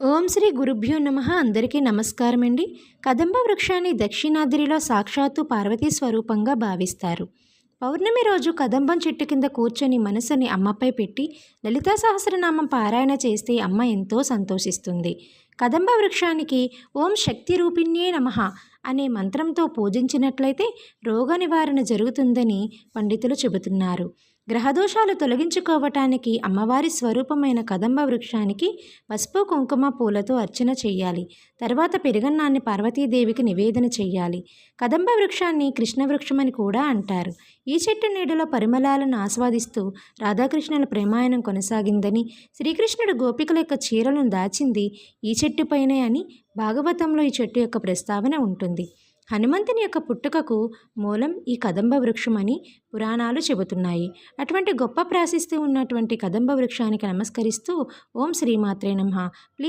ఓం శ్రీ గురుభ్యో నమః. అందరికీ నమస్కారం అండి. కదంబ వృక్షాన్ని దక్షిణాద్రిలో సాక్షాత్తు పార్వతీ స్వరూపంగా భావిస్తారు. పౌర్ణమి రోజు కదంబం చెట్టు కింద కూర్చొని మనసుని అమ్మపై పెట్టి లలితా సహస్రనామం పారాయణ చేస్తే అమ్మ ఎంతో సంతోషిస్తుంది. కదంబ వృక్షానికి ఓం శక్తి రూపిణ్యే నమః అనే మంత్రంతో పూజించినట్లయితే రోగ నివారణ జరుగుతుందని పండితులు చెబుతున్నారు. గ్రహదోషాలు తొలగించుకోవటానికి అమ్మవారి స్వరూపమైన కదంబ వృక్షానికి పసుపు కుంకుమ పూలతో అర్చన చేయాలి. తర్వాత పెరుగన్నాన్ని పార్వతీదేవికి నివేదన చేయాలి. కదంబ వృక్షాన్ని కృష్ణ వృక్షమని కూడా అంటారు. ఈ చెట్టు నీడలో పరిమళాలను ఆస్వాదిస్తూ రాధాకృష్ణుల ప్రేమాయణం కొనసాగిందని, శ్రీకృష్ణుడు గోపికల యొక్క చీరలను దాచింది ఈ చెట్టుపైనే అని భాగవతంలో ఈ చెట్టు యొక్క ప్రస్తావన ఉంటుంది. హనుమంతుని యొక్క పుట్టుకకు మూలం ఈ కదంబ వృక్షం అని పురాణాలు చెబుతున్నాయి. అటువంటి గొప్ప ప్రాశస్త్యం ఉన్నటువంటి కదంబ వృక్షానికి నమస్కరిస్తూ ఓం శ్రీమాత్రే నమః. ప్లీజ్